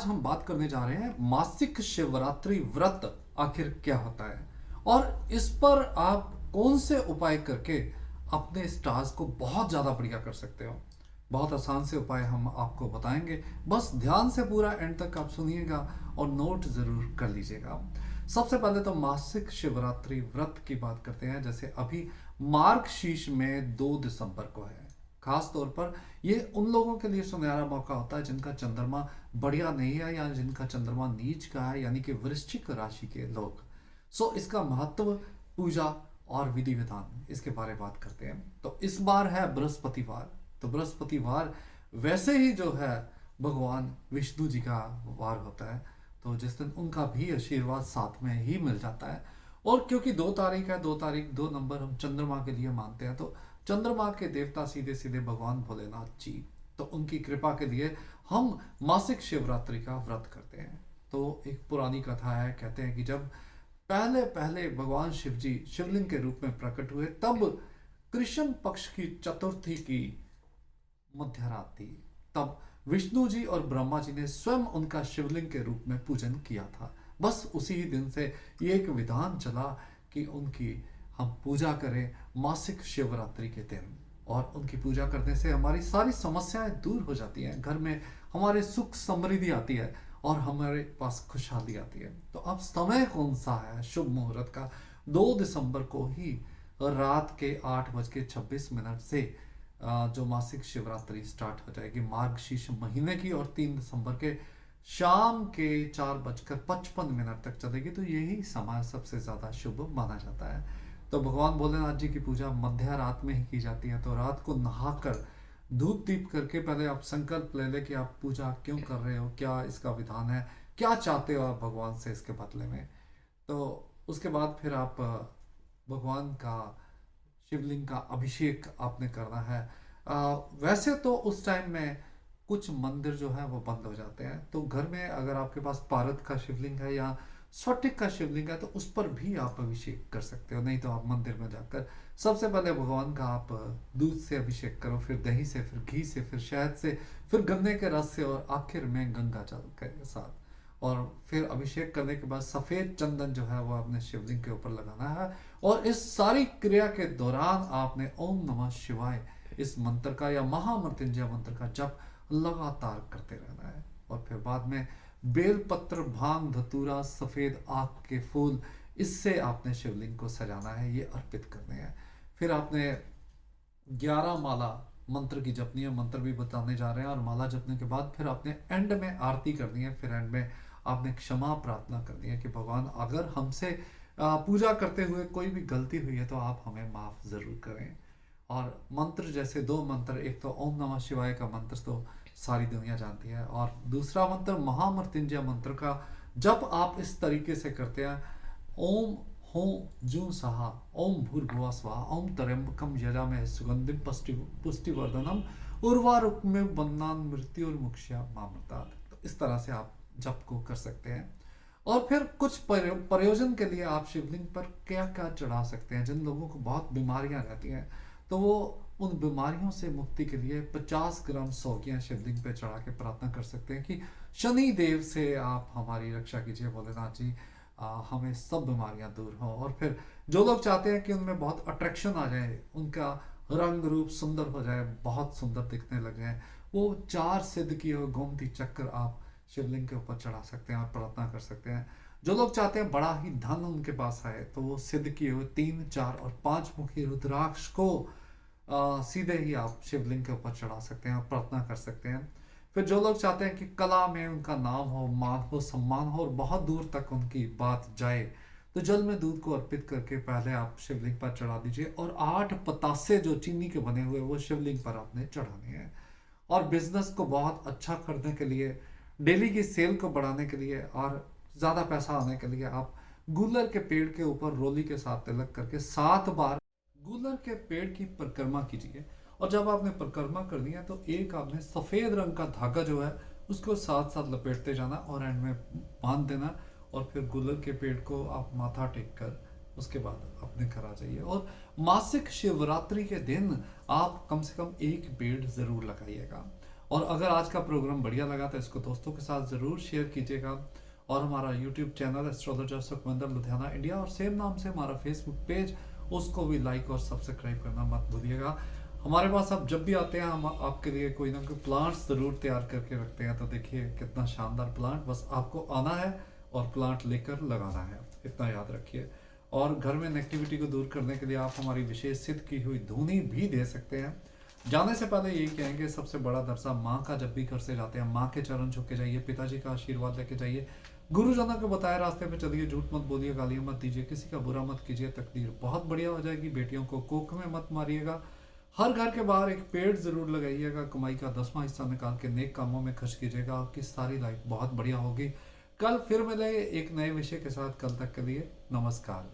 आज हम बात करने जा रहे हैं मासिक शिवरात्रि व्रत आखिर क्या होता है और इस पर आप कौन से उपाय करके अपने स्टार्स को बहुत ज़्यादा बढ़िया कर सकते हो। बहुत आसान से उपाय हम आपको बताएंगे, बस ध्यान से पूरा एंड तक आप सुनिएगा और नोट ज़रूर कर लीजिएगा। सबसे पहले तो मासिक शिवरात्रि व्रत की बात करते हैं। जैसे अभी मार्गशीर्ष में 2 दिसंबर को है। खास तौर पर ये उन लोगों के लिए सुनहरा मौका होता है जिनका चंद्रमा बढ़िया नहीं है या जिनका चंद्रमा नीच का है, यानी कि वृश्चिक राशि के लोग। इसका महत्व, पूजा और विधि विधान, इसके बारे में बात करते हैं। तो इस बार है बृहस्पतिवार। तो बृहस्पतिवार वैसे ही जो है भगवान विष्णु जी का वार होता है, तो जिस दिन उनका भी आशीर्वाद साथ में ही मिल जाता है। और क्योंकि 2 तारीख है, 2 तारीख 2 नंबर हम चंद्रमा के लिए मानते हैं, तो चंद्रमा के देवता सीधे सीधे भगवान भोलेनाथ जी, तो उनकी कृपा के लिए हम मासिक शिवरात्रि का व्रत करते हैं। तो एक पुरानी कथा है, कहते हैं कि जब पहले पहले भगवान शिव जी शिवलिंग के रूप में प्रकट हुए, तब कृष्ण पक्ष की चतुर्थी की मध्य रात थी। तब विष्णु जी और ब्रह्मा जी ने स्वयं उनका शिवलिंग के रूप में पूजन किया था। बस उसी ही दिन से ये एक विधान चला कि उनकी हम पूजा करें मासिक शिवरात्रि के दिन, और उनकी पूजा करने से हमारी सारी समस्याएं दूर हो जाती हैं, घर में हमारे सुख समृद्धि आती है और हमारे पास खुशहाली आती है। तो अब समय कौन सा है शुभ मुहूर्त का? 2 दिसंबर को ही रात के 8:26 से जो मासिक शिवरात्रि स्टार्ट हो जाएगी मार्गशीर्ष महीने की, और 3 दिसंबर के शाम के 4:55 तक चलेगी। तो यही समय सबसे ज़्यादा शुभ माना जाता है। तो भगवान भोलेनाथ जी की पूजा मध्य रात में ही की जाती है। तो रात को नहाकर धूप दीप करके पहले आप संकल्प ले लें कि आप पूजा क्यों कर रहे हो, क्या इसका विधान है, क्या चाहते हो आप भगवान से इसके बदले में। तो उसके बाद फिर आप भगवान का शिवलिंग का अभिषेक आपने करना है। वैसे तो उस टाइम में कुछ मंदिर जो है वो बंद हो जाते हैं, तो घर में अगर आपके पास पारद का शिवलिंग है या स्फटिक का शिवलिंग है तो उस पर भी आप अभिषेक कर सकते हो। नहीं तो आप मंदिर में जाकर सबसे पहले भगवान का आप दूध से अभिषेक करो, फिर दही से, फिर घी से, फिर शहद से, फिर गन्ने के रस से, और आखिर में गंगा जल के साथ। और फिर अभिषेक करने के बाद सफ़ेद चंदन जो है वो आपने शिवलिंग के ऊपर लगाना है, और इस सारी क्रिया के दौरान आपने ओम नमः शिवाय इस मंत्र का या महामृत्युंजय मंत्र का जप लगातार करते रहना है। और फिर बाद में बेलपत्र, भांग, धतूरा, सफ़ेद आक के फूल, इससे आपने शिवलिंग को सजाना है, ये अर्पित करने हैं। फिर आपने 11 माला मंत्र की जपनी है, मंत्र भी बताने जा रहे हैं। और माला जपने के बाद फिर आपने एंड में आरती करनी है। फिर एंड में आपने क्षमा प्रार्थना करनी है कि भगवान अगर हमसे पूजा करते हुए कोई भी गलती हुई है तो आप हमें माफ़ ज़रूर करें। और मंत्र जैसे 2 मंत्र, एक तो ओम नमः शिवाय का मंत्र तो सारी दुनिया जानती है, और दूसरा मंत्र महामृत्युंजय मंत्र का जब आप इस तरीके से करते हैं, ओम हो जू सहा, ओम भूर्भुवः स्वः, ओम त्र्यंबकम यजामहे सुगंधिम पुष्टिवर्धनम उर्वारुकमिव बन्धनान् मृत्युर्मुक्षयमामृतात्। तो इस तरह से आप जप को कर सकते हैं। और फिर कुछ प्रयोजन के लिए आप शिवलिंग पर क्या क्या चढ़ा सकते हैं। जिन लोगों को बहुत बीमारियां रहती हैं तो वो उन बीमारियों से मुक्ति के लिए 50 ग्राम सौगियां शिवलिंग पे चढ़ा के प्रार्थना कर सकते हैं कि शनि देव से आप हमारी रक्षा कीजिए भोलेनाथ जी, हमें सब बीमारियां दूर हों। और फिर जो लोग चाहते हैं कि उनमें बहुत अट्रैक्शन आ जाए, उनका रंग रूप सुंदर हो जाए, बहुत सुंदर दिखने लग जाए, वो 4 सिद्ध किए हुए गोमती चक्र आप शिवलिंग के ऊपर चढ़ा सकते हैं और प्रार्थना कर सकते हैं। जो लोग चाहते हैं बड़ा ही धन उनके पास आए तो वो सिद्ध किए हुए 3, 4 और 5 मुखी रुद्राक्ष को सीधे ही आप शिवलिंग के ऊपर चढ़ा सकते हैं और प्रार्थना कर सकते हैं। फिर जो लोग चाहते हैं कि कला में उनका नाम हो, मान हो, सम्मान हो और बहुत दूर तक उनकी बात जाए, तो जल में दूध को अर्पित करके पहले आप शिवलिंग पर चढ़ा दीजिए, और 8 पतासे जो चीनी के बने हुए वो शिवलिंग पर आपने चढ़ाने हैं। और बिजनेस को बहुत अच्छा करने के लिए, डेली की सेल को बढ़ाने के लिए और ज़्यादा पैसा आने के लिए आप गूलर के पेड़ के ऊपर रोली के साथ तिलक करके 7 बार गूलर के पेड़ की परिक्रमा कीजिए। और जब आपने परिक्रमा कर दी है तो एक आपने सफ़ेद रंग का धागा जो है उसको साथ साथ लपेटते जाना और एंड में बांध देना, और फिर गूलर के पेड़ को आप माथा टेक कर उसके बाद अपने घर आ जाइए। और मासिक शिवरात्रि के दिन आप कम से कम 1 पेड़ ज़रूर लगाइएगा। और अगर आज का प्रोग्राम बढ़िया लगा तो इसको दोस्तों के साथ ज़रूर शेयर कीजिएगा। और हमारा YouTube channel astrologer Sukhwinder Ludhiana India और सेम नाम से हमारा फेसबुक पेज, उसको भी लाइक और सब्सक्राइब करना मत भूलिएगा। हमारे पास आप जब भी आते हैं हम आपके लिए कोई ना कोई प्लांट्स ज़रूर तैयार करके रखते हैं। तो देखिए कितना शानदार प्लांट, बस आपको आना है और प्लांट लेकर लगाना है, इतना याद रखिए। और घर में नेगेटिविटी को दूर करने के लिए आप हमारी विशेष सिद्ध की हुई धुनी भी दे सकते हैं। जाने से पहले यही कहेंगे, सबसे बड़ा दरसा माँ का, जब भी घर से जाते हैं माँ के चरण छू के जाइए, पिताजी का आशीर्वाद लेके जाइए, गुरुजनों को बताए रास्ते पे चलिए, झूठ मत बोलिए, गालियाँ मत दीजिए, किसी का बुरा मत कीजिए, तकदीर बहुत बढ़िया हो जाएगी। बेटियों को कोख में मत मारिएगा। हर घर के बाहर एक पेड़ जरूर लगाइएगा। कमाई का 10वां हिस्सा निकाल के नेक कामों में खर्च कीजिएगा। आपकी सारी लाइफ बहुत बढ़िया होगी। कल फिर मिले एक नए विषय के साथ। कल तक के लिए नमस्कार।